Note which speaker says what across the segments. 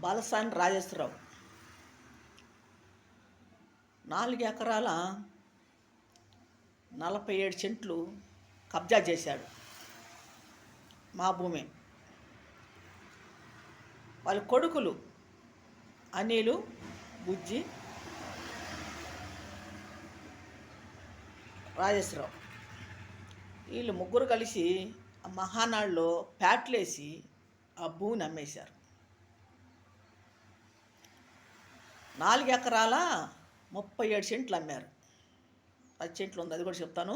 Speaker 1: బాలసాని రాజేశ్వరరావు 4 ఎకరాల 47 సెంట్లు కబ్జా చేశాడు. మా భూమి. వాళ్ళ కొడుకులు అనిలు, బుజ్జి, రాజేశ్వరరావు వీళ్ళు ముగ్గురు కలిసి మహానాడులో ప్యాట్లేసి ఆ భూమిని అమ్మేశారు. 4 ఎకరాల 37 సెంట్లు అమ్మారు. 10 సెంట్లు ఉంది, అది కూడా చెప్తాను.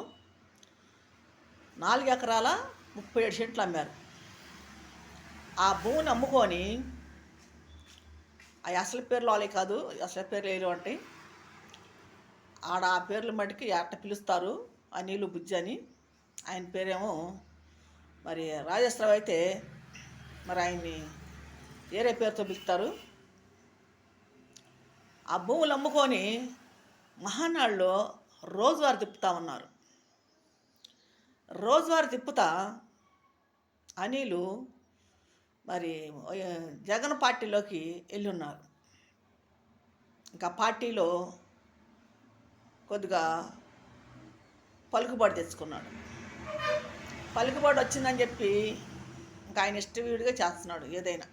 Speaker 1: 4 ఎకరాల 37 సెంట్లు అమ్మారు. ఆ భూమిని అమ్ముకొని అవి అసలు పేర్లు వాళ్ళే కాదు, అసలు పేర్లు వేయరు అంటే ఆడ ఆ పేర్లు మటుకి అట్ట పిలుస్తారు, అనిలు, బుజ్జి అని. ఆయన పేరేమో మరి రాజేశ్వరరావు అయితే మరి ఆయన్ని వేరే పేరుతో పిలుస్తారు. ఆ భూములు అమ్ముకొని మహానాడులో రోజువారీ తిప్పుతా ఉన్నారు. రోజువారీ తిప్పుతా అనిలు మరి జగన్ పార్టీలోకి వెళ్ళి ఉన్నారు. ఇంకా పార్టీలో కొద్దిగా పలుకుబడి తెచ్చుకున్నాడు. పలుకుబడి వచ్చిందని చెప్పి ఇంకా ఆయన ఇష్టవీడిగా చేస్తున్నాడు. ఏదైనా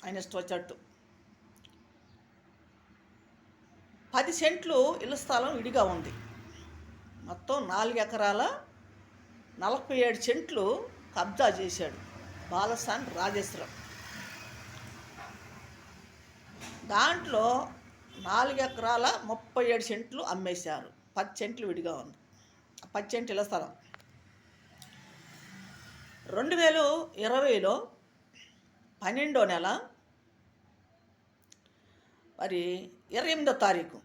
Speaker 1: ఆయన ఇష్టం వచ్చేట్టు. 10 సెంట్లు ఇళ్ల స్థలం విడిగా ఉంది. మొత్తం 4 ఎకరాల 47 సెంట్లు కబ్జా చేశాడు బాలసాని రాజేశ్వరరావు. దాంట్లో 4 ఎకరాల 37 సెంట్లు అమ్మేశారు. 10 సెంట్లు విడిగా ఉంది. 10 సెంట్లు ఇళ్ల స్థలం 2020లో 12వ నెల మరి 28వ తారీఖు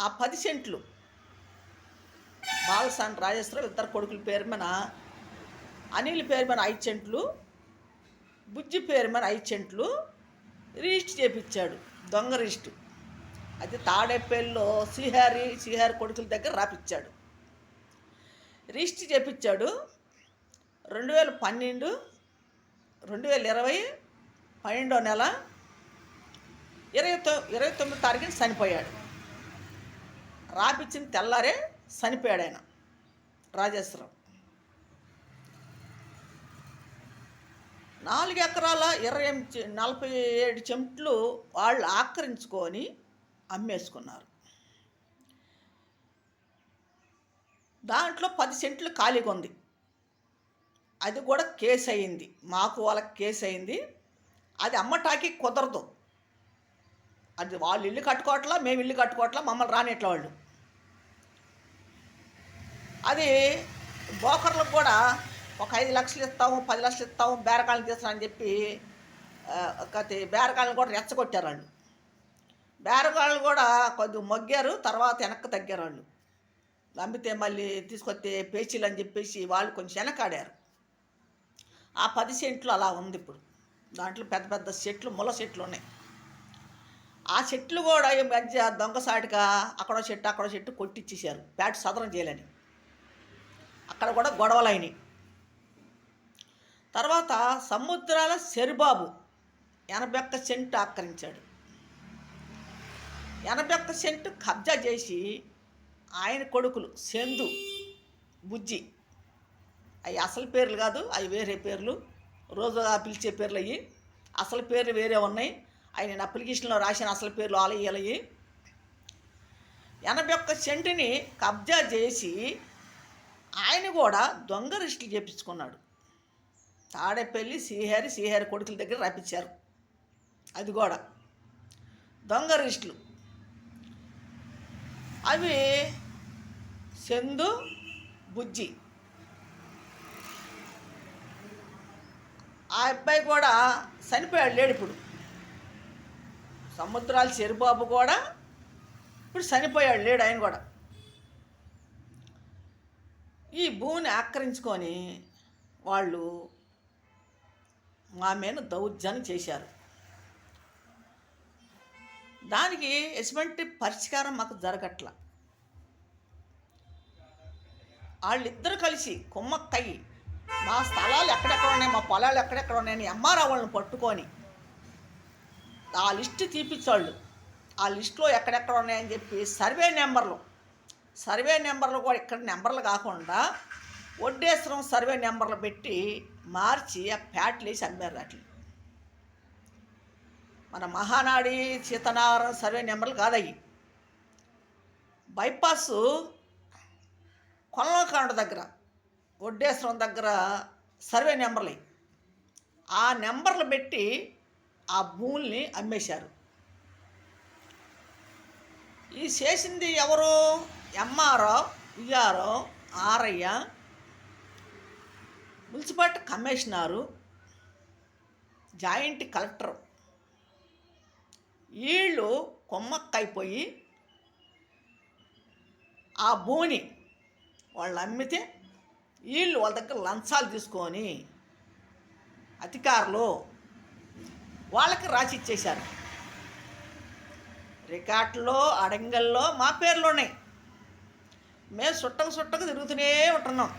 Speaker 1: ఆ 10 సెంట్లు బాలసాని రాజేశ్వరరావు ఇద్దరు కొడుకుల పేరు మీద, అనిల్ పేరు మీద 5 సెంట్లు, బుజ్జి పేరు మీద 5 సెంట్లు రిజిస్టర్ చేపించాడు. దొంగ రిజిస్టు. అది తాడేపల్లిలో శ్రీహరి కొడుకుల దగ్గర రాపిచ్చాడు. రిజిస్టర్ చేపించాడు. 2020 12వ నెల 29వ తారీఖున చనిపోయాడు. రాపిచ్చిన తెల్లారే చనిపోయాడు ఆయన రాజేశ్వరరావు. 4 ఎకరాల 47 సెంట్లు వాళ్ళు ఆక్రమించుకొని అమ్మేసుకున్నారు. దాంట్లో 10 సెంట్లు ఖాళీగా ఉంది. అది కూడా కేసు అయింది. మాకు వాళ్ళకి కేసు అయింది. అది అమ్మటానికి కుదరదు. అది వాళ్ళు ఇల్లు కట్టుకోవట్లా, మేము ఇల్లు కట్టుకోవట్లా, మమ్మల్ని రానిట్ల వాళ్ళు. అది బోకర్లకు కూడా ఒక 5 లక్షలు ఇస్తాము, 10 లక్షలు ఇస్తాము, బేరకాయలు తీస్తామని చెప్పి బేరకాయలను కూడా రెచ్చగొట్టారు వాళ్ళు. బేరకాయలు కూడా కొద్దిగా మొగ్గారు, తర్వాత వెనక్కి తగ్గారు వాళ్ళు. అమ్మితే మళ్ళీ తీసుకొస్తే పేచీలు అని చెప్పేసి వాళ్ళు కొంచెం వెనకాడారు. ఆ 10 సెంట్లు అలా ఉంది ఇప్పుడు. దాంట్లో పెద్ద పెద్ద చెట్లు, ముళ్ళ చెట్లు ఉన్నాయి. ఆ చెట్లు కూడా ఈ మధ్య దొంగసాటిగా అక్కడో చెట్టు కొట్టించేశారు, ప్యాట్ సదరం చేయాలని. అక్కడ కూడా గొడవలు అయినాయి. తర్వాత సముద్రాల శరిబాబు 81 సెంటు ఆక్రమించాడు. 81 సెంటు కబ్జా చేసి ఆయన కొడుకులు చందు, బుజ్జి, అవి అసలు పేర్లు కాదు, అవి వేరే పేర్లు, రోజుగా పిలిచే పేర్లు అవి. అసలు పేర్లు వేరే ఉన్నాయి. ఆయన అప్లికేషన్లో రాసిన అసలు పేర్లు ఆలయ్యాలయ్యి. 81 సెంటుని కబ్జా చేసి ఆయన కూడా దొంగ రిజిస్టులు చేపించుకున్నాడు. తాడేపల్లి శ్రీహరి కొడుకుల దగ్గర రాపించారు. అది కూడా దొంగ రిజిస్టులు. అవి చందు, బుజ్జి. ఆ అబ్బాయి కూడా చనిపోయాడు, లేడు ఇప్పుడు. సముద్రాల చెరుబాబు కూడా ఇప్పుడు చనిపోయాడు, లేడు ఆయన కూడా. ఈ భూమిని ఆక్రమించుకొని వాళ్ళు మా మీద దౌర్జన్యం చేశారు. దానికి ఎటువంటి పరిష్కారం మాకు జరగట్ల. వాళ్ళిద్దరు కలిసి కుమ్మక్కయ్యి మా స్థలాలు ఎక్కడెక్కడ ఉన్నాయి, మా పొలాలు ఎక్కడెక్కడ ఉన్నాయని ఎంఆర్ఓ వాళ్ళని పట్టుకొని ఆ లిస్టు తీపిచ్చాళ్ళు. ఆ లిస్టులో ఎక్కడెక్కడ ఉన్నాయని చెప్పి సర్వే నెంబర్లు కూడా ఇక్కడ నెంబర్లు కాకుండా వడ్డేశ్వరం సర్వే నెంబర్లు పెట్టి మార్చి ఆ ప్యాట్లు వేసి అమ్మారు. అట్లా మన మహానాడి సీతనారాయణ సర్వే నెంబర్లు కాదయ్యి. బైపాసు కొల్లకాండ దగ్గర వడ్డేశ్వరం దగ్గర సర్వే నెంబర్లు, ఆ నెంబర్లు పెట్టి ఆ భూముల్ని అమ్మేశారు. ఈ చేసింది ఎవరు? MRO, VRO, RI, municipality commissioner, joint collector. వీళ్ళు కొమ్మక్కైపోయి ఆ భూమిని వాళ్ళు అమ్మితే వీళ్ళు వాళ్ళ దగ్గర లంచాలు తీసుకొని అధికారులు వాళ్ళకి రాసి ఇచ్చేశారు. రికార్డులో అడంగల్లో మా పేర్లు ఉన్నాయి. మేము చుట్టకు తిరుగుతూనే ఉంటున్నాం.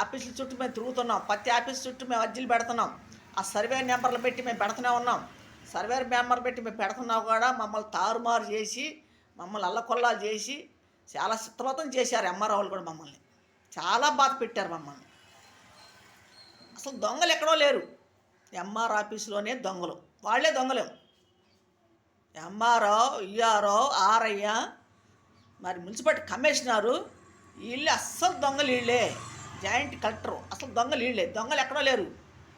Speaker 1: ఆఫీసుల చుట్టూ మేము తిరుగుతున్నాం. ప్రతి ఆఫీస్ చుట్టూ మేము అర్జీలు పెడుతున్నాం. ఆ సర్వే నెంబర్లు పెట్టి మేము పెడుతూనే ఉన్నాం. సర్వే నెంబర్ పెట్టి మేము పెడుతున్నా కూడా మమ్మల్ని తారుమారు చేసి, మమ్మల్ని అల్లకొల్లాలు చేసి చాలా చిత్రవతం చేశారు. ఎంఆర్ఓ వాళ్ళు కూడా మమ్మల్ని చాలా బాధ పెట్టారు మమ్మల్ని. అసలు దొంగలు ఎక్కడో లేరు. ఎంఆర్ ఆఫీసులోనే దొంగలు, వాళ్ళే దొంగలేము. ఎంఆర్ఓ, ఈఆర్ఓ, ఆర్ఐ, మరి మున్సిపాలిటీ కమిషనరు వీళ్ళే అస్సలు దొంగలు. వీళ్ళే జాయింట్ కలెక్టరు అసలు దొంగలు వీళ్ళే. దొంగలు ఎక్కడో లేరు.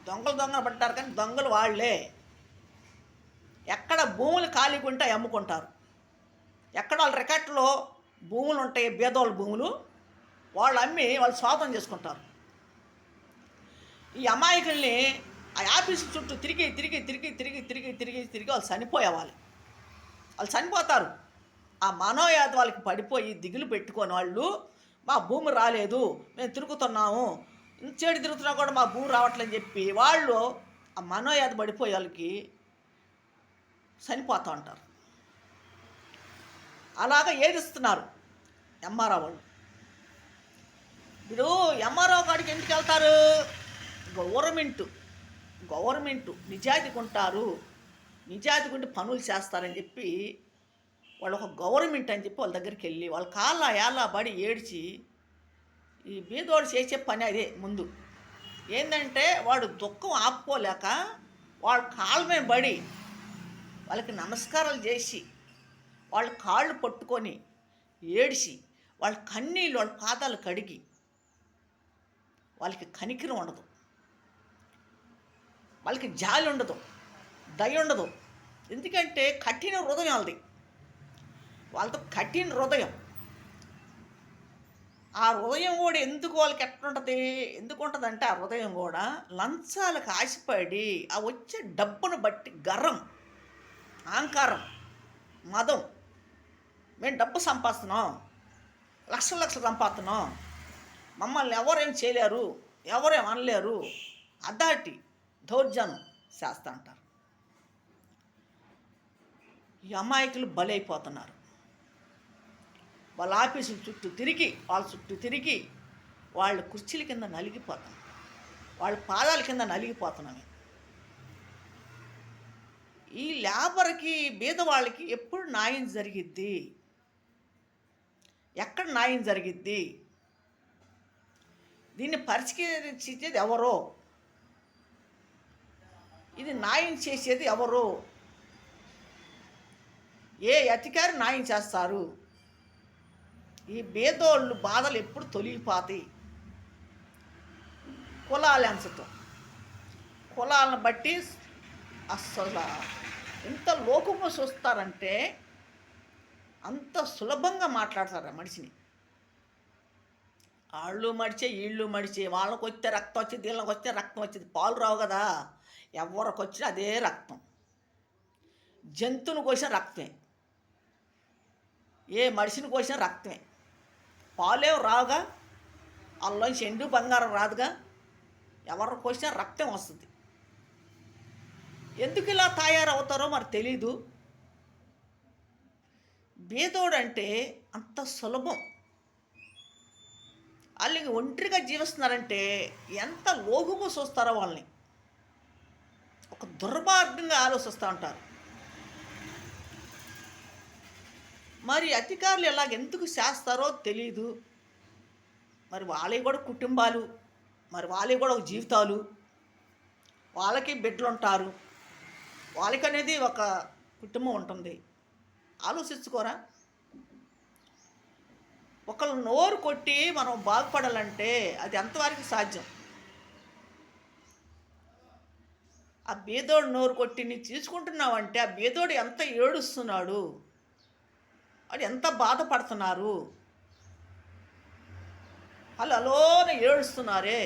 Speaker 1: దొంగలు పడ్డారు కానీ దొంగలు వాళ్ళే. ఎక్కడ భూములు ఖాళీగా ఉంటే అమ్ముకుంటారు. ఎక్కడ వాళ్ళ రికార్డులో భూములు ఉంటాయి, బేదోళ్ళ భూములు, వాళ్ళు అమ్మి వాళ్ళు స్వాతం చేసుకుంటారు. ఈ అమాయకుల్ని ఆ ఆఫీసు చుట్టూ తిరిగి వాళ్ళు చనిపోయేవాళ్ళు. వాళ్ళు చనిపోతారు. ఆ మనోయాత వాళ్ళకి పడిపోయి దిగులు పెట్టుకొని వాళ్ళు మా భూమి రాలేదు, మేము తిరుగుతున్నాము, చెడు తిరుగుతున్నా కూడా మా భూమి రావట్లేదని చెప్పి వాళ్ళు ఆ మనోయాత పడిపోయే వాళ్ళకి చనిపోతూ ఉంటారు. అలాగా ఏదిస్తున్నారు ఎంఆర్ఓ వాళ్ళు. ఇప్పుడు ఎంఆర్ఓ కాడికి ఎందుకు వెళ్తారు? గవర్నమెంటు నిజాయితీగా ఉంటారు, నిజాయితీగా ఉండి పనులు చేస్తారని చెప్పి వాళ్ళు ఒక గవర్నమెంట్ అని చెప్పి వాళ్ళ దగ్గరికి వెళ్ళి వాళ్ళ కాళ్ళ ఏళ్ళ పడి ఏడ్చి, ఈ బీదోడు చేసే పని అదే. ముందు ఏంటంటే వాడు దుఃఖం ఆపుకోలేక వాళ్ళ కాళ్ళ మీద పడి వాళ్ళకి నమస్కారాలు చేసి వాళ్ళ కాళ్ళు పట్టుకొని ఏడిచి వాళ్ళ కన్నీళ్ళు వాళ్ళ పాదాలు కడిగి, వాళ్ళకి కనికరం ఉండదు, వాళ్ళకి జాలి ఉండదు, దయ ఉండదు. ఎందుకంటే కఠిన హృదయం వాళ్ళతో కఠిన హృదయం. ఆ హృదయం కూడా ఎందుకు వాళ్ళకి ఎట్లుంటుంది? ఎందుకు ఉంటుందంటే ఆ హృదయం కూడా లంచాలకు ఆశపడి ఆ వచ్చే డబ్బును బట్టి గర్వం, అహంకారం, మదం. మేము డబ్బు సంపాదిస్తున్నాం, లక్షలు సంపాదిస్తున్నాం, మమ్మల్ని ఎవరేం చేయలేరు, ఎవరేం అనలేరు, అదాటి దౌర్జన్యం చేస్తా అంటారు. ఈ అమాయకులు బలైపోతున్నారు. వాళ్ళ ఆఫీసుల చుట్టూ తిరిగి వాళ్ళ కుర్చీల కింద నలిగిపోతాం, వాళ్ళ పాదాల కింద నలిగిపోతున్నామే. ఈ లేబర్కి, బీదవాళ్ళకి ఎప్పుడు న్యాయం జరిగిద్ది? ఎక్కడ న్యాయం జరిగిద్ది? దీన్ని పరిష్కరించేది ఎవరో? ఇది న్యాయం చేసేది ఎవరు? ఏ అధికారి న్యాయం చేస్తారు? ఈ బేదోళ్ళు బాధలు ఎప్పుడు తొలగిపోతాయి? కులాలంచతో, కులాలను బట్టి అస్సలు ఎంత లోకంగా చూస్తారంటే అంత సులభంగా మాట్లాడతారు ఆ మనిషిని. వాళ్ళు మడిచే వీళ్ళు మడిచే, వాళ్ళకి వస్తే రక్తం వచ్చింది, వీళ్ళకి వస్తే రక్తం వచ్చింది. పాలు రావు కదా, ఎవరికి వచ్చినా అదే రక్తం. జంతువుని కోసిన రక్తమే, ఏ మనిషిని కోసిన రక్తమే. పాలేం రావుగా, వాళ్ళలోంచి ఎండు బంగారం రాదుగా, ఎవరు కోసినా రక్తం వస్తుంది. ఎందుకు ఇలా తయారవుతారో మరి తెలీదు. బీదోడు అంటే అంత సులభం. వాళ్ళకి ఒంటరిగా జీవిస్తున్నారంటే ఎంత లోగుగా చూస్తారో వాళ్ళని. ఒక దుర్మార్గంగా ఆలోచిస్తూ ఉంటారు. మరి అధికారులు ఇలాగ ఎందుకు చేస్తారో తెలీదు. మరి వాళ్ళవి కూడా కుటుంబాలు, మరి వాళ్ళవి కూడా ఒక జీవితాలు, వాళ్ళకి బిడ్డలుంటారు, వాళ్ళకనేది ఒక కుటుంబం ఉంటుంది. ఆలోచించుకోరా? ఒకళ్ళు నోరు కొట్టి మనం బాగుపడాలంటే అది ఎంతవరకు సాధ్యం? ఆ బీదోడు నోరు కొట్టి నీ తీసుకుంటున్నావంటే ఆ బీదోడు ఎంత ఏడుస్తున్నాడు, వాడు ఎంత బాధపడుతున్నారు, వాళ్ళు అలోన ఏడుస్తున్నారే,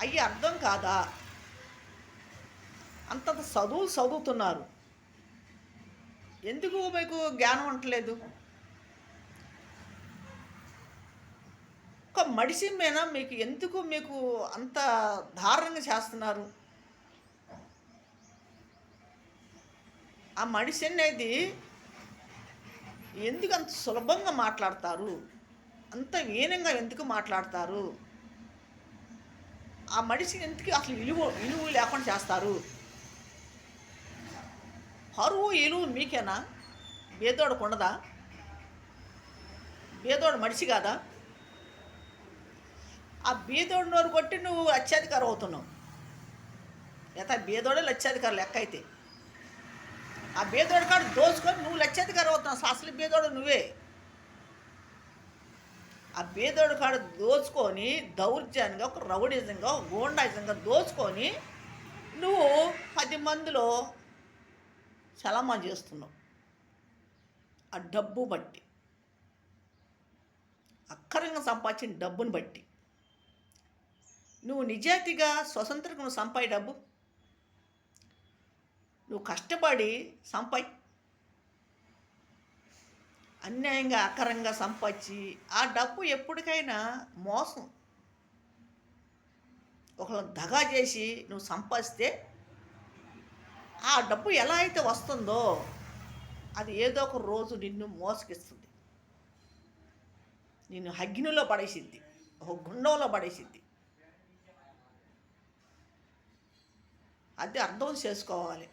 Speaker 1: అయ్యి అర్థం కాదా? అంతంత చదువుతున్నారు, ఎందుకు మీకు జ్ఞానం ఉండలేదు? ఒక మడిసి మీద మీకు ఎందుకు మీకు అంత దారుణంగా చేస్తున్నారు? ఆ మడిసి అనేది ఎందుకు అంత సులభంగా మాట్లాడతారు, అంత వీనంగా ఎందుకు మాట్లాడతారు? ఆ మనిషిని ఎందుకు అసలు ఇలువ లేకుండా చేస్తారు? పరువు ఇలువ మీకేనా? బేదోడికి ఉండదా? బేదోడు మనిషి కాదా? ఆ బీదోడు నోరు కొట్టి నువ్వు లక్షాధికారం అవుతున్నావు. లేదా బీదోడే లక్షాధికారం లెక్క అయితే ఆ బీదోడి కాడు దోచుకొని నువ్వు లక్షాధికారం అవుతున్నావు. అసలు బీదోడు నువ్వే. ఆ బీదోడు కాడు దోచుకొని దౌర్జన్యంగా, ఒక రౌడిజంగా, ఒక గూండాయిజంగా దోచుకొని నువ్వు 10 మందిలో చలమా చేస్తున్నావు. ఆ డబ్బు బట్టి, అక్కరంగా సంపాదించిన డబ్బుని బట్టి. నువ్వు నిజాయితీగా స్వతంత్రంగా నువ్వు సంపాది డబ్బు, నువ్వు కష్టపడి సంపాయి, అన్యాయంగా అకరంగా సంపాదించి ఆ డబ్బు ఎప్పటికైనా మోసం, ఒకళ్ళని దగా చేసి నువ్వు సంపాదిస్తే ఆ డబ్బు ఎలా అయితే వస్తుందో అది ఏదో ఒక రోజు నిన్ను మోసగిస్తుంది, నిన్ను అగ్నిలో పడేసిద్ది, ఒక గుండంలో పడేసిద్ది. అది అర్థం చేసుకోవాలి.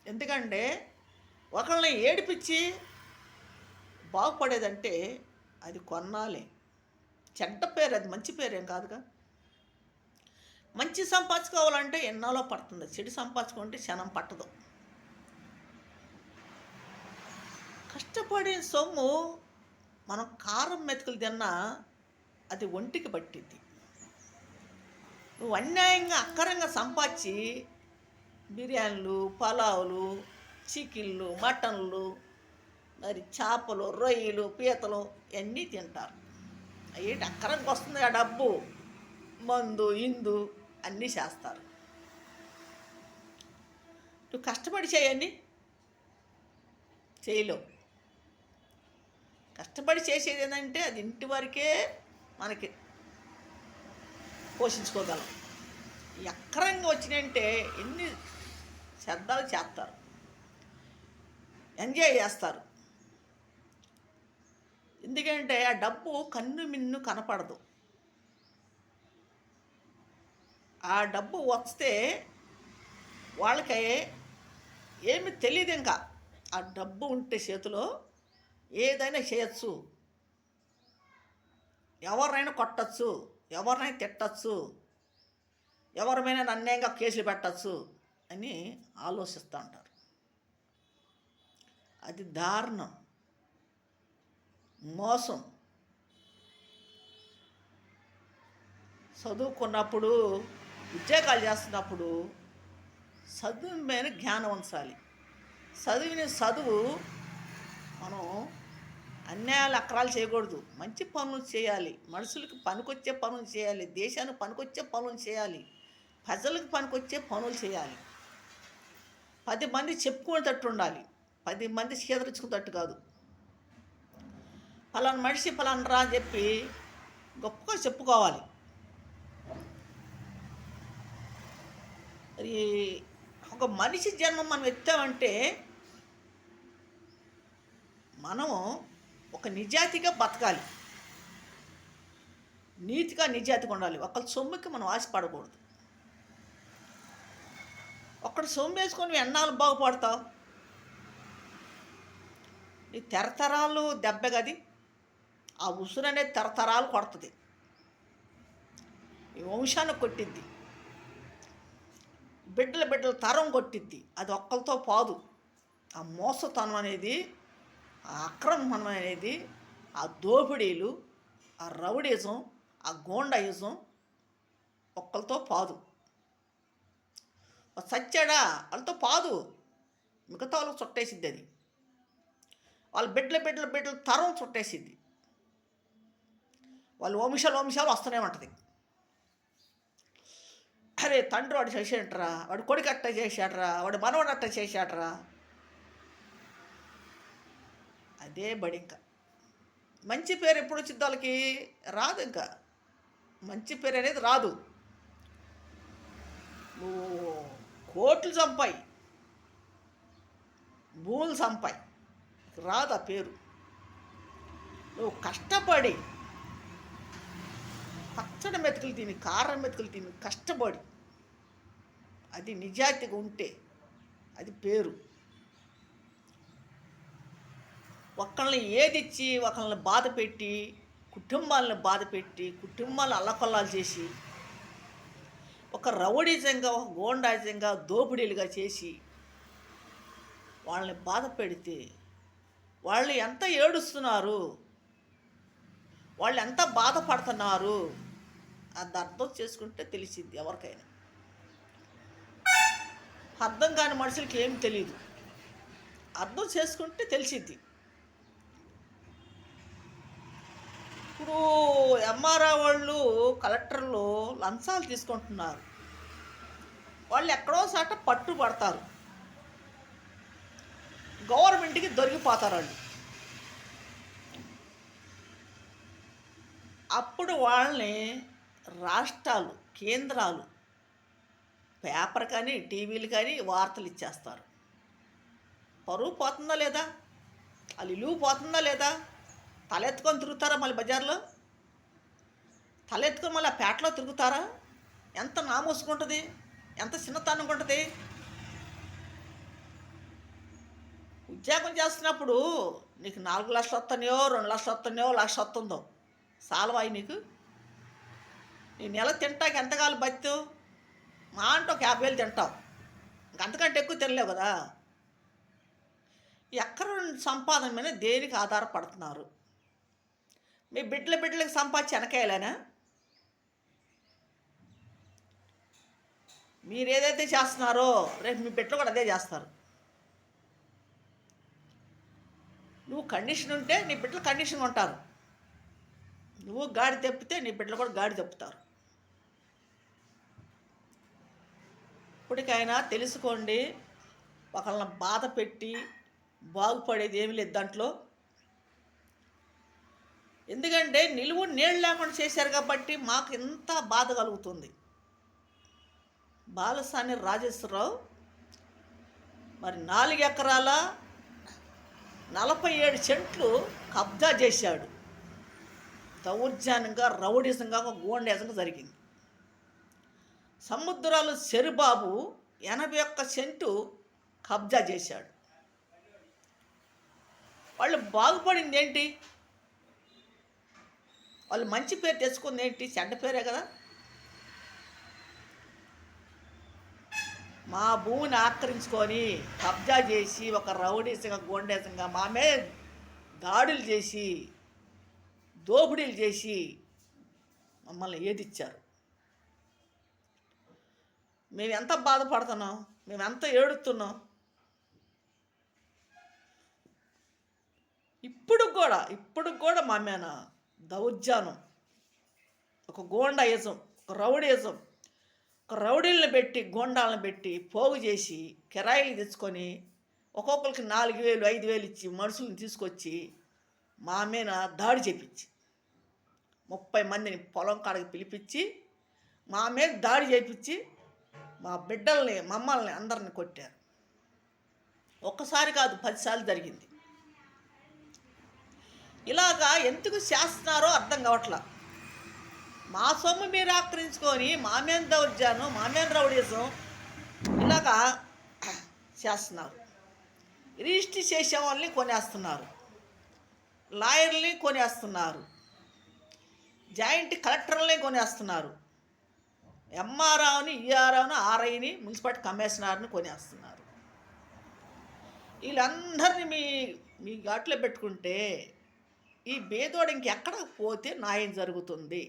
Speaker 1: ఎందుకంటే ఒకళ్ళని ఏడిపించి బాగుపడేదంటే అది కొన్నాళ్ళే. చెడ్డ పేరు, అది మంచి పేరేం కాదుగా. మంచి సంపాదించుకోవాలంటే ఎన్నాలో పడుతుంది, చెడు సంపాదించుకుంటే క్షణం పట్టదు. కష్టపడే సొమ్ము మనం కారం మెతుకులు తిన్నా అది ఒంటికి పట్టిద్ది. నువ్వు అన్యాయంగా అక్కరంగా సంపాదించి బిర్యానీలు, పలావులు, చికెన్లు, మటన్లు, మరి చేపలు, రొయ్యలు, పీతలు ఇవన్నీ తింటారు. ఏంటి అక్కరంగా వస్తుంది ఆ డబ్బు, మందు ఇందు అన్నీ చేస్తారు. నువ్వు కష్టపడి చేయని చేయలేవు. కష్టపడి చేసేది ఏంటంటే అది ఇంటి వరకే మనకి పోషించుకోగలం. ఎక్కరంగా వచ్చినాయంటే ఎన్ని శ్రద్ధలు చేస్తారు, ఎంజాయ్ చేస్తారు. ఎందుకంటే ఆ డబ్బు కన్ను మిన్ను కనపడదు. ఆ డబ్బు వస్తే వాళ్ళకి ఏమి తెలియదు. ఇంకా ఆ డబ్బు ఉంటే చేతిలో ఏదైనా చేయొచ్చు, ఎవరినైనా కొట్టచ్చు, ఎవరినైనా తిట్టచ్చు, ఎవరిమైనా అన్యాయంగా కేసులు పెట్టచ్చు అని ఆలోచిస్తూ ఉంటారు. అది దారుణం, మోసం. చదువుకున్నప్పుడు, ఉద్యోగాలు చేస్తున్నప్పుడు చదువు మీద జ్ఞానం ఉంచాలి. చదువు మనం అన్యాయాలు అక్రాలు చేయకూడదు, మంచి పనులు చేయాలి, మనుషులకి పనికొచ్చే పనులు చేయాలి, దేశానికి పనికొచ్చే పనులు చేయాలి, ప్రజలకు పనికొచ్చే పనులు చేయాలి. 10 మంది చెప్పుకునేటట్టు ఉండాలి, 10 మంది చేదరించుకునేటట్టు కాదు. ఫలానా మనిషి ఫలానా రా అని చెప్పి గొప్పగా చెప్పుకోవాలి. మరి ఒక మనిషి జన్మ మనం ఎత్తామంటే మనము ఒక నిజాయితీగా బతకాలి, నీతిగా నిజాయితీగా ఉండాలి. ఒకళ్ళ సొమ్ముకి మనం ఆశపడకూడదు. ఒక్కడు సొమ్ము వేసుకొని ఎన్నాళ్ళు బాగుపడతావు? ఈ తరతరాలు దెబ్బ గది. ఆ ఉసురు అనేది తరతరాలు కొడుతుంది, ఈ వంశాన్ని కొట్టిద్ది, బిడ్డల బిడ్డల తరం కొట్టిద్ది. అది ఒక్కరితో పాదు. ఆ మోసతనం అనేది, ఆ అక్రమం అనేది, ఆ దోపిడీలు, ఆ రౌడీజం, ఆ గోండాయిజం ఒక్కరితో పాదు. సచ్చాడా వాళ్ళతో పాదు, మిగతా వాళ్ళకి చుట్టేసిద్ది. అది వాళ్ళ బిడ్డల తరం చుట్టేసిద్ది. వాళ్ళు వంశాలు వస్తూనే ఉంటుంది. అరే తండ్రి వాడు చేసేటరా, వాడు కొడుకు అట్ట చేశాడరా, వాడు మనవాడు అట్ట చేశాడరా. అదే బడి. ఇంకా మంచి పేరు ఎప్పుడు వచ్చింది వాళ్ళకి? రాదు. ఇంకా మంచి పేరు అనేది రాదు. నువ్వు కోట్లు సంపాయి, భూములు సంపాయి, రాదు ఆ పేరు. నువ్వు కష్టపడి పచ్చడి మెతుకులు తిని, కారం మెతుకులు తిని, కష్టపడి అది నిజాయితీగా ఉంటే అది పేరు. ఒకళ్ళని ఏదిచ్చి ఒకళ్ళని బాధ పెట్టి, కుటుంబాలను బాధ పెట్టి, కుటుంబాలను అల్లకొల్లాలు చేసి, ఒక రౌడీజంగా, ఒక గోండాయిజంగా, దోపిడీలుగా చేసి వాళ్ళని బాధ పెడితే వాళ్ళు ఎంత ఏడుస్తున్నారు, వాళ్ళు ఎంత బాధపడుతున్నారు, అది అర్థం చేసుకుంటే తెలిసిద్ది ఎవరికైనా. అర్థం కాని మనుషులకి ఏం తెలియదు, అర్థం చేసుకుంటే తెలిసిద్ది. ఇప్పుడు ఎంఆర్ఓ వాళ్ళు, కలెక్టర్లు లంచాలు తీసుకుంటున్నారు. వాళ్ళు ఎక్కడో సాట పట్టుబడతారు, గవర్నమెంట్కి దొరికిపోతారు వాళ్ళు. అప్పుడు వాళ్ళని రాష్ట్రాలు, కేంద్రాలు పేపర్ కానీ, టీవీలు కానీ వార్తలు ఇచ్చేస్తారు. పరువు పోతుందా లేదా? వాళ్ళు ఇలువ పోతుందా లేదా? తలెత్తుకొని తిరుగుతారా మళ్ళీ బజార్లో? తలెత్తుకొని మళ్ళీ పేటలో తిరుగుతారా? ఎంత నామోసుకుంటుంది, ఎంత చిన్నతనంగా ఉంటుంది. ఉద్యోగం చేస్తున్నప్పుడు నీకు 4 లక్షలు వస్తున్నాయో, 2 లక్షలు వస్తున్నాయో, 1 లక్ష వస్తుందో సాలవాయి నీకు? నీ నెల తింటాకి ఎంతకాలం బతితో? మా అంటే ఒక 50,000 తింటావు, ఇంకంతకంటే ఎక్కువ తినలేవు కదా. ఎక్కడ సంపాదన మీద దేనికి ఆధారపడుతున్నారు? మీ బిడ్డలకి సంపాదించి వెనకేయాలనా? మీరు ఏదైతే చేస్తున్నారో రేపు మీ బిడ్డలు కూడా అదే చేస్తారు. నువ్వు కండిషన్ ఉంటే నీ బిడ్డలు కండిషన్ ఉంటారు. నువ్వు గాడి తప్పితే నీ బిడ్డలు కూడా గాడి తప్పుతారు. ఇప్పటికైనా తెలుసుకోండి, ఒకళ్ళని బాధ పెట్టి బాగుపడేది ఏమీ లేదు దాంట్లో. ఎందుకంటే నిలువు నీళ్ళు లేకుండా చేశారు కాబట్టి మాకు ఎంత బాధ కలుగుతుంది. బాలసాని రాజేశ్వరరావు మరి 4 ఎకరాల 47 సెంట్లు కబ్జా చేశాడు. దౌర్జన్యంగా, రౌడీసంగా, గోండేసంగా జరిగింది. సముద్రాలు చెరుబాబు 81 సెంటు కబ్జా చేశాడు. వాళ్ళు బాగుపడింది ఏంటి? వాళ్ళు మంచి పేరు తెచ్చుకుంది ఏంటి? చెడ్డ పేరే కదా. మా భూమిని ఆక్రమించుకొని కబ్జా చేసి ఒక రౌడీసంగా, గోండేసంగా మామే దాడులు చేసి, దోపిడీలు చేసి మమ్మల్ని ఏదిచ్చారు. మేము ఎంత బాధపడుతున్నాం, మేము ఎంత ఏడుతున్నాం. ఇప్పుడు కూడా మా మీద దౌర్జన్యం, ఒక గోండాయిజం, ఒక రౌడీయిజం, ఒక రౌడీలను పెట్టి, గోండాలను పెట్టి పోగు చేసి కిరాయిలు తెచ్చుకొని ఒక్కొక్కరికి 4,000, 5,000 ఇచ్చి మనుషులను తీసుకొచ్చి మా మీద దాడి చేపించి 30 మందిని పొలం కాడకి పిలిపించి మా మీద దాడి చేపించి మా బిడ్డల్ని, మమ్మల్ని అందరిని కొట్టారు. ఒక్కసారి కాదు 10 సార్లు జరిగింది. ఇలాగా ఎందుకు చేస్తున్నారో అర్థం కావట్లా. మా సొమ్ము మీరు ఆక్రమించుకొని మా మీద దౌర్జన్యం, మా మీద రౌడీజం ఇలాగా చేస్తున్నారు. రిజిస్ట్రీ చేసే వాళ్ళని కొనేస్తున్నారు. లాయర్ని కొనేస్తున్నారు, జాయింట్ కలెక్టర్లని కొనేస్తున్నారు, ఎంఆర్ఓని, ఈఆర్ఓని, ఆర్ఐని, మున్సిపాలిటీ కమిషనర్ని కొనేస్తున్నారు. వీళ్ళందరినీ మీ ఘాట్లో పెట్టుకుంటే ఈ బేదోడు ఇంకెక్కడ పోతే న్యాయం జరుగుతుంది?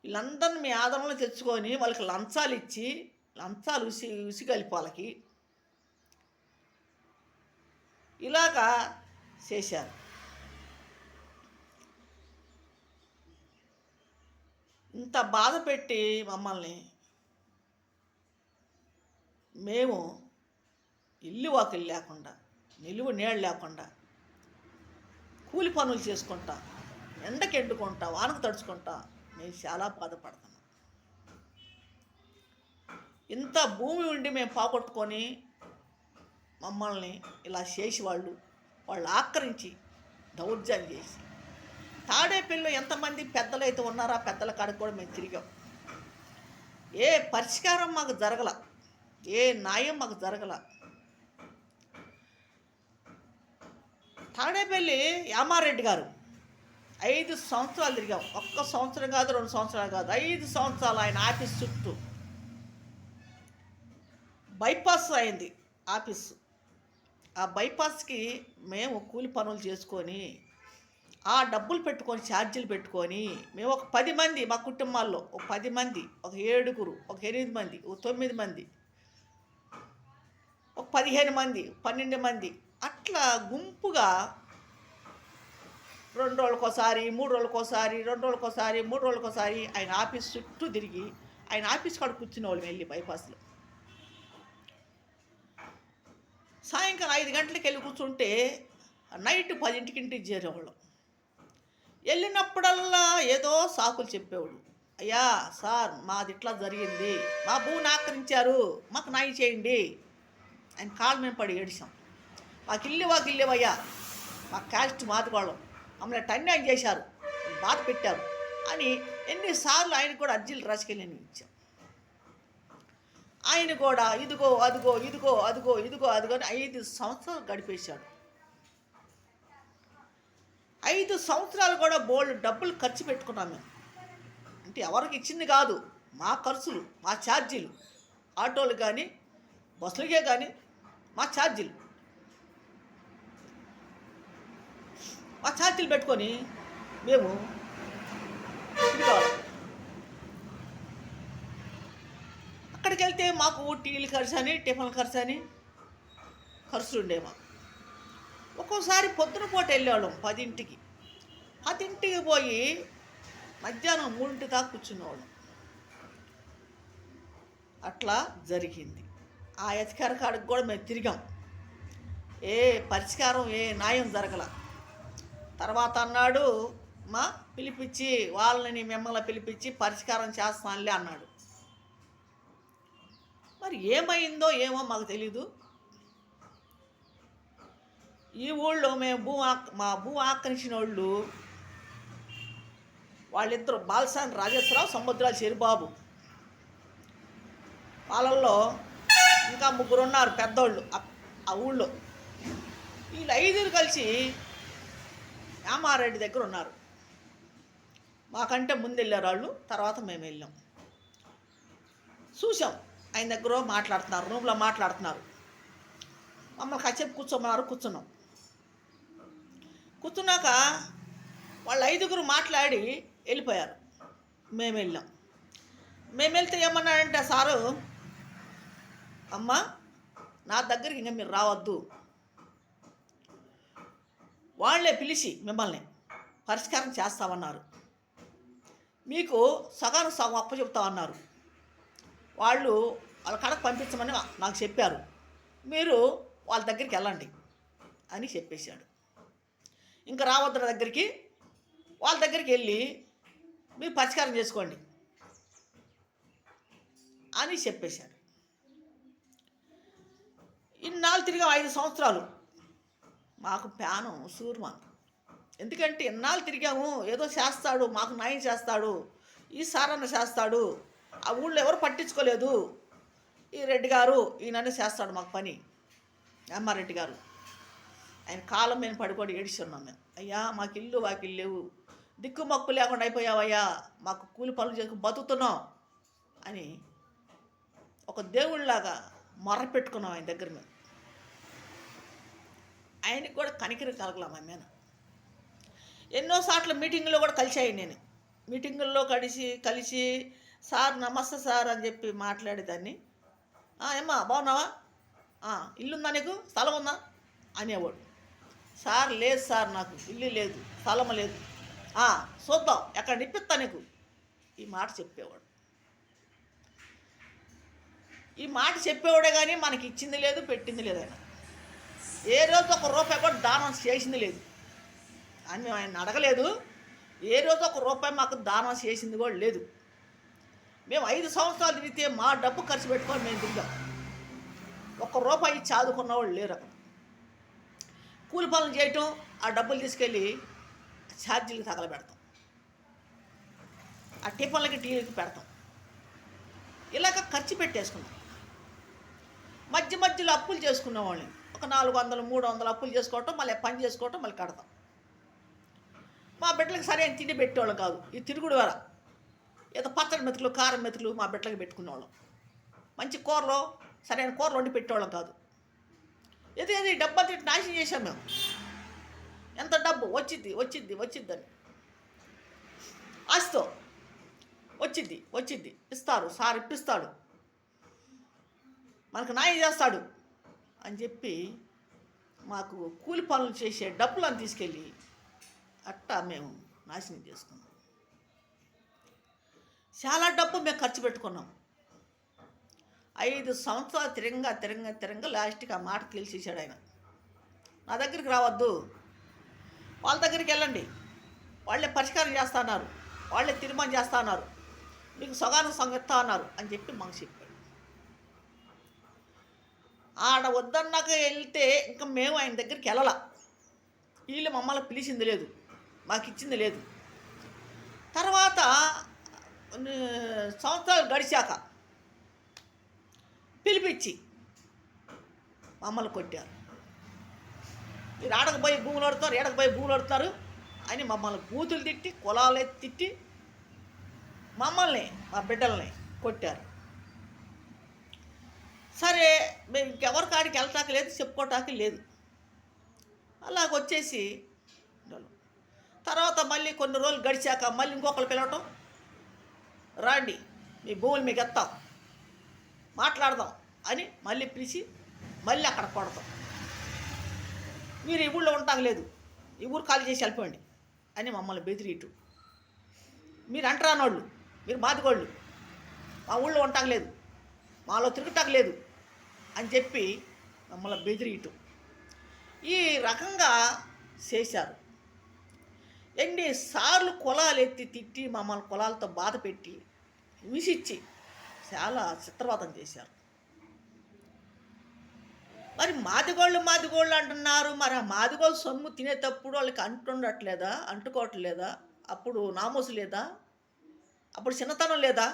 Speaker 1: వీళ్ళందరినీ మీ ఆదరణలో తెచ్చుకొని వాళ్ళకి లంచాలు ఇచ్చి, లంచాలు ఉసిగలిపి వాళ్ళకి ఇలాగా చేశారు. ఇంత బాధ పెట్టి మమ్మల్ని, మేము ఇల్లు వాకిలు లేకుండా, నిలువు నీళ్ళు లేకుండా కూలి పనులు చేసుకుంటా, ఎండకి ఎండుకుంటా, వానకు తడుచుకుంటా మేము చాలా బాధపడుతున్నాం. ఇంత భూమి ఉండి మేము పోగొట్టుకొని మమ్మల్ని ఇలా చేసి వాళ్ళు ఆక్రమించి దౌర్జన్యం చేసి, తాడేపల్లిలో ఎంతమంది పెద్దలైతే ఉన్నారో ఆ పెద్దల కాడికి కూడా మేము తిరిగాం. ఏ పరిష్కారం మాకు జరగల, ఏ న్యాయం మాకు జరగల. తాడేపల్లి యామారెడ్డి గారు 5 సంవత్సరాలు తిరిగాం. 1 సంవత్సరం కాదు, 2 సంవత్సరాలు కాదు, 5 సంవత్సరాలు ఆయన ఆఫీస్ చుట్టూ. బైపాస్ అయింది ఆఫీసు. ఆ బైపాస్కి మేము కూలి పనులు చేసుకొని, ఆ డబ్బులు పెట్టుకొని, ఛార్జీలు పెట్టుకొని, మేము ఒక 10 మంది, మా కుటుంబాల్లో ఒక 10 మంది, ఒక 7, ఒక 8 మంది, ఒక 9 మంది, ఒక 15 మంది, 12 మంది అట్లా గుంపుగా 2 రోజులకోసారి, 3 రోజులకోసారి, 2 రోజులకోసారి, 3 రోజులకోసారి ఆయన ఆఫీస్ చుట్టూ తిరిగి ఆయన ఆఫీస్ కాడ కూర్చునేవాళ్ళు వెళ్ళి బైపాస్లో. సాయంకాలం 5 గంటలకు వెళ్ళి కూర్చుంటే నైట్ 10ంటికి ఇంటికి చేరేవాళ్ళం. వెళ్ళినప్పుడల్లా ఏదో సాకులు చెప్పేవాడు. అయ్యా సార్, మాది ఇట్లా జరిగింది, మా భూమిని ఆక్రమించారు, మాకు న్యాయం చేయండి. ఆయన కాళ్ళ మేము పడి ఏడిసాం. మాకు ఇల్లేవయ్యా, మా క్యాస్ట్ మాదిగోళ్ళం, మమ్మల్ని అన్యాయం చేశారు, బాధ పెట్టారు అని ఎన్నిసార్లు ఆయన కూడా అర్జీలు రాసుకెళ్ళి ఇచ్చాం. ఆయన కూడా ఇదిగో అదిగో ఇదిగో అదిగో ఇదిగో అదిగో అని 5 సంవత్సరాలు గడిపేశాడు. 5 సంవత్సరాలు కూడా బోల్డ్ డబ్బులు ఖర్చు పెట్టుకున్నాం మేము. అంటే ఎవరికి ఇచ్చింది కాదు, మా ఖర్చులు, మా ఛార్జీలు, ఆటోలు కానీ బస్సులకే కానీ మా ఛార్జీలు పెట్టుకొని మేము తిరిగాం. అక్కడికి వెళ్తే మాకు టీలు ఖర్చు అని, టిఫిన్ ఖర్చు అని ఖర్చులు ఉండేమా. ఒక్కోసారి పొద్దున పూట వెళ్ళేవాళ్ళం 10ంటికి. 10ంటికి పోయి మధ్యాహ్నం 3ంటి దాకా కూర్చునేవాళ్ళం. అట్లా జరిగింది. ఆ అధికార కాడికి కూడా మేము తిరిగాం. ఏ పరిష్కారం, ఏ న్యాయం జరగల. తర్వాత అన్నాడు, పిలిపించి వాళ్ళని మిమ్మల్ని పిలిపించి పరిష్కారం చేస్తానులే అన్నాడు. మరి ఏమైందో ఏమో మాకు తెలీదు. ఈ ఊళ్ళో మేము మా భూ ఆక్రమించిన వాళ్ళిద్దరు బాలసాని రాజేశ్వరరావు, సముద్రాల చెరిబాబు. వాళ్ళల్లో ఇంకా 3 ఉన్నారు పెద్దోళ్ళు ఆ ఊళ్ళో. వీళ్ళు 5 కలిసి యామారెడ్డి దగ్గర ఉన్నారు. మాకంటే ముందు వెళ్ళారు వాళ్ళు, తర్వాత మేము వెళ్ళాం. చూసాం ఆయన దగ్గర మాట్లాడుతున్నారు, రూమ్లో మాట్లాడుతున్నారు. మమ్మల్ని కాసేపు కూర్చోమన్నారు, కూర్చున్నాం. కూర్చున్నాక వాళ్ళు 5 మాట్లాడి వెళ్ళిపోయారు. మేము వెళ్ళాం. మేము వెళ్తే ఏమన్నాడంటే సారు, అమ్మ నా దగ్గరికి ఇంకా మీరు రావద్దు, వాళ్ళే పిలిచి మిమ్మల్ని పరిష్కారం చేస్తామన్నారు, మీకు సగానికి సగం అప్పచెప్తామన్నారు, వాళ్ళ కడకు పంపించమని నాకు చెప్పారు, మీరు వాళ్ళ దగ్గరికి వెళ్ళండి అని చెప్పేశాడు. ఇంకా రావద్దు దగ్గరికి, వాళ్ళ దగ్గరికి వెళ్ళి మీరు పరిష్కారం చేసుకోండి అని చెప్పేశాడు. ఇన్నాళ్ళు తిరిగా 5 సంవత్సరాలు మాకు ప్యాను సూర్మా. ఎందుకంటే ఇన్నాళ్ళు తిరిగాము, ఏదో చేస్తాడు, మాకు న్యాయం చేస్తాడు, ఈ సారన్న చేస్తాడు, ఆ ఊళ్ళో ఎవరు పట్టించుకోలేదు, ఈ రెడ్డి గారు ఈయననే చేస్తాడు మాకు పని, ఎంఆర్రెడ్డి గారు ఆయన కాలం మీద పడుకొని ఏడుస్తున్నాం మేము. అయ్యా మాకు ఇల్లు వాకిలు లేవు, దిక్కు మొక్కు లేకుండా అయిపోయావయ్యా, మాకు కూలి పనులు చేసుకుని బతుకుతున్నాం అని ఒక దేవుళ్ళలాగా మొర్ర పెట్టుకున్నాం ఆయన దగ్గర మేము. ఆయనకి కూడా కనికరి కలగలాం ఆమె మీద. ఎన్నోసార్లు మీటింగుల్లో కూడా కలిసాయి. నేను మీటింగుల్లో కలిసి సార్ నమస్తే సార్ అని చెప్పి మాట్లాడేదాన్ని. ఏమ్మా బాగున్నావా, ఇల్లుందా నీకు, స్థలం ఉందా అనేవాడు. సార్ లేదు సార్, నాకు ఇల్లు లేదు, స్థలం లేదు. చూద్దాం ఎక్కడ నిప్పిస్తా నీకు, ఈ మాట చెప్పేవాడు. ఈ మాట చెప్పేవాడే కానీ మనకి ఇచ్చింది లేదు, పెట్టింది లేదు. ఆయన ఏ రోజు ఒక రూపాయి కూడా దానం చేసింది లేదు అని మేము ఆయన అడగలేదు. ఏ రోజు ఒక రూపాయి మాకు దానం చేసింది కూడా లేదు. మేము 5 సంవత్సరాలు తిరిగితే మా డబ్బు ఖర్చు పెట్టుకొని మేము తిరిగాం. ఒక్క రూపాయి ఇచ్చి ఆదుకున్న వాళ్ళు లేరు. అక్కడ కూలి పనులు చేయటం, ఆ డబ్బులు తీసుకెళ్ళి ఛార్జీలకు తగలబెడతాం, ఆ టిఫన్లకి టీలకి పెడతాం. ఇలాగ ఖర్చు పెట్టేసుకున్నాం. మధ్యలో అప్పులు చేసుకునే వాళ్ళని ఒక 400, 300 అప్పులు చేసుకోవటం, మళ్ళీ పని చేసుకోవటం, మళ్ళీ కడతాం. మా బిడ్డలకు సరైన తిండి పెట్టేవాళ్ళం కాదు. ఈ తిరుగుడు వేళ ఏదో పచ్చడి మెతుకులు, కారం మెతుకులు మా బిడ్డలకు పెట్టుకునేవాళ్ళం. మంచి కూరలో సరైన కూరలు వండి పెట్టేవాళ్ళం కాదు. ఏది డబ్బు అంతా నాశనం చేశాం మేము. ఎంత డబ్బు వచ్చిద్దని ఆశతో వచ్చిద్ది ఇస్తారు, సార్ ఇప్పిస్తాడు, మనకు న్యాయం చేస్తాడు అని చెప్పి మాకు కూలి పనులు చేసే డబ్బులను తీసుకెళ్ళి అట్టా మేము నాశనం చేసుకున్నాం. చాలా డబ్బు మేము ఖర్చు పెట్టుకున్నాం. 5 సంవత్సరాలు తిరంగా లాస్ట్కి ఆ మాట తెలిసేసాడు ఆయన. నా దగ్గరికి రావద్దు, వాళ్ళ దగ్గరికి వెళ్ళండి, వాళ్ళే పరిష్కారం చేస్తా అన్నారు, వాళ్ళే తీర్మానం చేస్తా అన్నారు, మీకు సగానికి సగం ఇస్తా అన్నారు అని చెప్పి మాకు చెప్పాడు. ఆడ వద్దన్నాక వెళ్తే ఇంకా మేము ఆయన దగ్గరికి వెళ్ళాల. వీళ్ళు మమ్మల్ని పిలిచింది లేదు, మాకు ఇచ్చింది లేదు. తర్వాత సంవత్సరాలు గడిచాక పిలిపించి మమ్మల్ని కొట్టారు. మీరు ఆడకపోయి భూములు ఆడుతారు, ఏడకపోయి భూములు ఆడుతారు అని మమ్మల్ని బూతులు తిట్టి, కులాలు తిట్టి మమ్మల్ని, మా బిడ్డల్ని కొట్టారు. సరే మేము ఇంకెవరి కాడికి వెళ్ళటానికి లేదు, చెప్పుకోవటానికి లేదు. అలాగొచ్చేసి తర్వాత మళ్ళీ కొన్ని రోజులు గడిచాక మళ్ళీ ఇంకొకరు పిలవటం, రాండి మీ భూములు మీకు ఎత్తాం, మాట్లాడదాం అని మళ్ళీ పిలిచి మళ్ళీ అక్కడ కొడతాం. మీరు ఈ ఊళ్ళో ఉంటాం లేదు, ఈ ఊరు ఖాళీ చేసి వెళ్ళిపోండి అని మమ్మల్ని బెదిరియటం. మీరు అంటరానోళ్ళు, మీరు బాధికోళ్ళు, మా ఊళ్ళో ఉంటాం లేదు, మాలో తిరుగుటాకు లేదు అని చెప్పి మమ్మల్ని బెదిరియటం. ఈ రకంగా చేశారు. ఎన్నిసార్లు కులాలు ఎత్తి తిట్టి మమ్మల్ని కులాలతో బాధ పెట్టి హింసించి చాలా చిత్రవాదం చేశారు. మరి మాదిగోళ్ళు అంటున్నారు. మరి ఆ మాదిగోళ్ళు సొమ్ము తినేటప్పుడు వాళ్ళకి అంటుకోవట్లేదా? అప్పుడు నామోసు లేదా? అప్పుడు చిన్నతనం లేదా?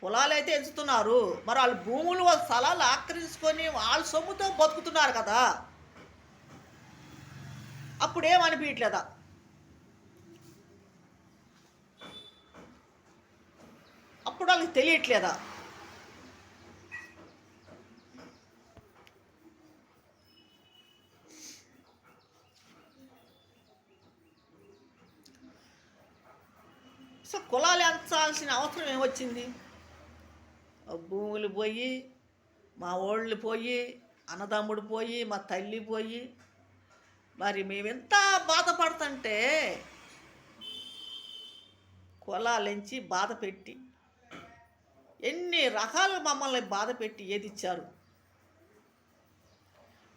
Speaker 1: కులాలు అయితే ఎంచుతున్నారు, మరి వాళ్ళు భూములు, వాళ్ళ స్థలాలు ఆక్రమించుకొని వాళ్ళ సొమ్ముతో బతుకుతున్నారు కదా, అప్పుడేమనిపించట్లేదా? అప్పుడు వాళ్ళకి తెలియట్లేదా? సో కులాలు ఎంచాల్సిన అవసరం ఏమొచ్చింది? భూములు పోయి, మా ఓళ్ళు పోయి, అన్నదమ్ముడు పోయి, మా తల్లి పోయి, మరి మేమెంత బాధపడుతుంటే కులాలెంచి బాధ పెట్టి ఎన్ని రకాలు మమ్మల్ని బాధ పెట్టి ఏది ఇచ్చారు,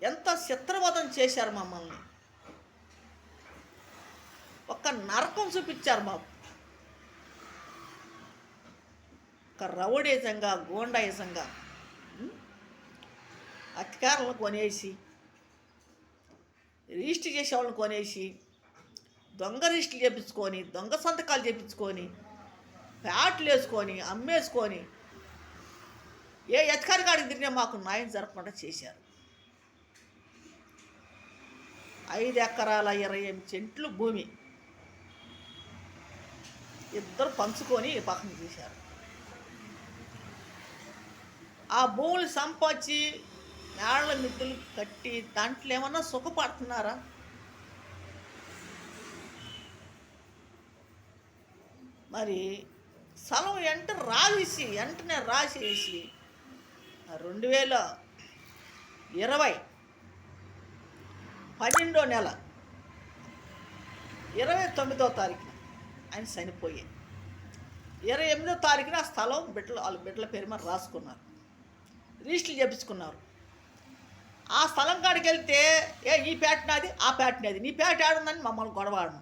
Speaker 1: ఎంత చిత్రవదం చేశారు మమ్మల్ని. ఒక నరకం చూపించారు మాకు. ఒక రౌడీజంగా, గోండాయిజంగా అధికారులను కొనేసి, రిజిస్టర్ చేసేవాళ్ళని కొనేసి, దొంగ రిజిస్టర్లు చేయించుకొని, దొంగ సంతకాలు చేయించుకొని, ప్యాట్లు వేసుకొని, అమ్మేసుకొని, ఏ అధికారి కాడికి తిరిగినా మాకు న్యాయం జరగకుండా చేశారు. 5 ఎకరాల 28 సెంట్లు భూమి ఇద్దరు పంచుకొని పక్కన చేశారు. ఆ భూములు సంపాదించి మేళ్ళ మిద్దులు కట్టి దాంట్లో ఏమన్నా సుఖపడుతున్నారా? మరి స్థలం వెంటనే రాసేసి 2020 12వ నెల 29వ తారీఖున ఆయన చనిపోయి 28వ తారీఖున ఆ స్థలం వాళ్ళ బిడ్డల పేరు మీద రాసుకున్నారు, రిజిస్టర్లు చేపించుకున్నారు. ఆ స్థలం కాడికి వెళ్తే ఈ పేట నాది, ఆ పేట నాది, నీ పేట ఆడుందని మమ్మల్ని గొడవాడను.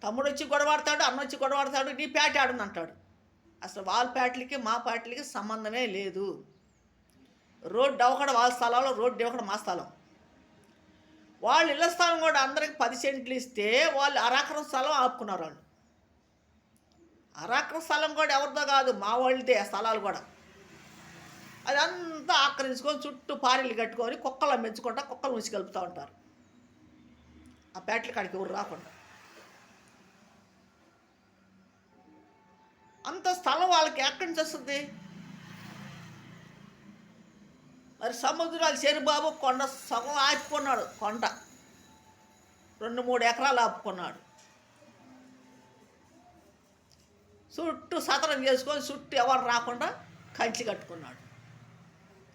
Speaker 1: తమ్ముడు వచ్చి గొడవాడతాడు, అన్న వచ్చి గొడవాడతాడు, నీ పేట ఆడుంది అంటాడు. అసలు వాళ్ళ పేటలకి మా పేటలకి సంబంధమే లేదు. రోడ్డు ఒకటి వాళ్ళ స్థలంలో, రోడ్డు ఒకటి మా స్థలం. వాళ్ళు ఇళ్ళ స్థలం కూడా అందరికి 10 సెంట్లు ఇస్తే వాళ్ళు అరెకరం స్థలం ఆపుకున్నారు. వాళ్ళు అరెకరం స్థలం కూడా ఎవరిదో కాదు, మా వాళ్ళదే ఆ స్థలాలు కూడా. అదంతా ఆక్రమించుకొని చుట్టూ పారీలు కట్టుకొని కుక్కలు మెచ్చుకుంటా కుక్కలు ముసిగలుపుతూ ఉంటారు. ఆ పేటల కాడికి ఎవరు రాకుండా అంత స్థలం వాళ్ళకి ఎక్కడి నుంచి వస్తుంది? మరి సముద్రాలు చెరుబాబు కొండ సగం ఆపుకున్నాడు, కొండ 2-3 ఎకరాలు ఆపుకున్నాడు. చుట్టూ సతరం చేసుకొని చుట్టూ ఎవరు రాకుండా కంచి కట్టుకున్నాడు.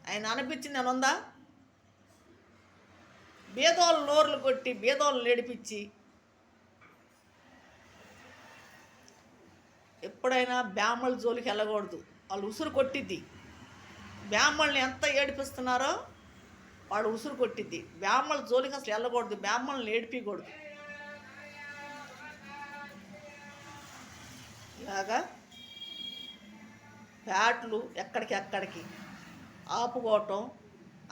Speaker 1: ఆయన అనిపించింది ఏముందా? బీదోళ్ళు నోర్లు కొట్టి బీదోళ్ళు ఏడిపించి ఎప్పుడైనా బ్రాహ్మణుల జోలికి వెళ్ళకూడదు, వాళ్ళు ఉసురు కొట్టిద్ది. బ్రాహ్మణుల్ని ఎంత ఏడిపిస్తున్నారో వాడు ఉసురు కొట్టిద్ది. బ్రాహ్మణుల జోలికి అసలు వెళ్ళకూడదు, బ్రాహ్మణుల్ని ఏడిపించకూడదు. ఇలాగా పేటలు ఎక్కడికి ఆపుకోవటం,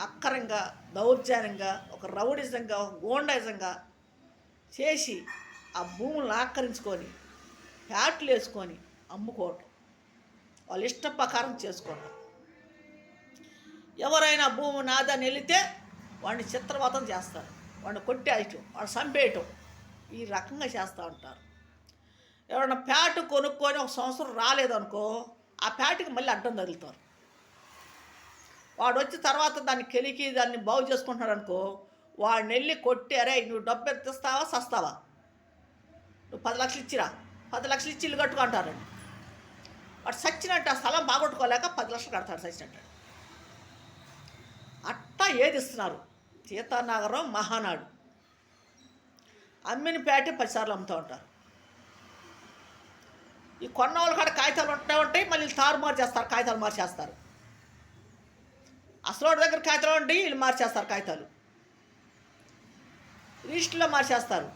Speaker 1: అక్కరంగా దౌర్జన్యంగా ఒక రౌడిజంగా ఒక గోండాయిజంగా చేసి ఆ భూములను ఆక్రమించుకొని పేటలు వేసుకొని అమ్ముకోవటం, వాళ్ళ ఇష్ట ప్రకారం చేసుకోవటం. ఎవరైనా భూమి నాదని వెళితే వాడిని చిత్రవతం చేస్తారు, వాడిని కొట్టేయటం, వాడిని చంపేయటం, ఈ రకంగా చేస్తూ ఉంటారు. ఎవరైనా పేట కొనుక్కొని 1 సంవత్సరం రాలేదనుకో ఆ పేటకి మళ్ళీ అడ్డం తగులుతారు. వాడు వచ్చి తర్వాత దాన్ని కెలికి దాన్ని బాగు చేసుకుంటున్నాడు అనుకో, వాడిని వెళ్ళి కొట్టి, అరే నువ్వు డబ్బు ఎత్తిస్తావా సస్తావా, నువ్వు 10 లక్షలు ఇచ్చిరా, 10 లక్షలు ఇచ్చి ఇల్లు కట్టుకుంటారండి. వాడు సచ్చినట్టు ఆ స్థలం బాగొట్టుకోలేక 10 లక్షలు కడతాడు సచ్చినట్టు. అట్టా ఏది ఇస్తున్నారు. సీతానగరం మహానాడు అమ్మిన పేట 10 సార్లు అమ్ముతూ ఉంటారు. ఈ కొన్న వాళ్ళు కాడ కాగితాలు ఉంటాయి, మళ్ళీ తారుమారు చేస్తారు, కాగితాలు మార్చేస్తారు. అసలు దగ్గర కాగితాలు ఉంటాయి, వీళ్ళు మార్చేస్తారు, కాగితాలు రిజిస్టర్లో మార్చేస్తారు,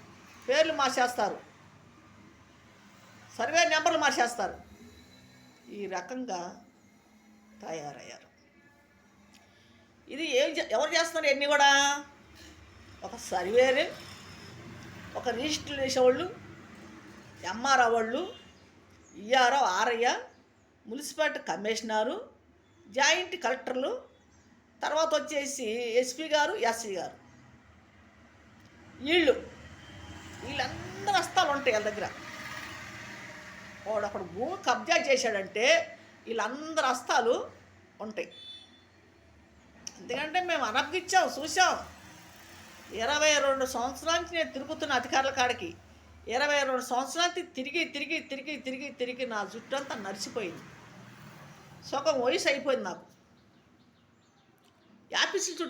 Speaker 1: పేర్లు మార్చేస్తారు, సర్వే నెంబర్లు మార్చేస్తారు. ఈ రకంగా తయారయ్యారు. ఇది ఎవరు చేస్తున్నారు? ఇవన్నీ కూడా ఒక సర్వేరు, ఒక రిజిస్టర్ చేసేవాళ్ళు, ఎంఆర్ఓ వాళ్ళు, ERO RI, municipality commissioner, joint కలెక్టర్లు, తర్వాత వచ్చేసి ఎస్పీ గారు, ఎస్సీ గారు, వీళ్ళందరూ హస్తాలు ఉంటాయి వాళ్ళ దగ్గర. వాడు అక్కడ భూమి కబ్జా చేశాడంటే వీళ్ళందరూ హస్తాలు ఉంటాయి. ఎందుకంటే మేము అనర్గిచ్చాం, చూసాం. 22 సంవత్సరాల నుంచి నేను తిరుగుతున్న అధికారుల కాడికి. 22 సంవత్సరాల తిరిగి నా జుట్టు అంతా నరిసిపోయింది, సగం వయసు అయిపోయింది నాకు. యాపిసి చుట్టూ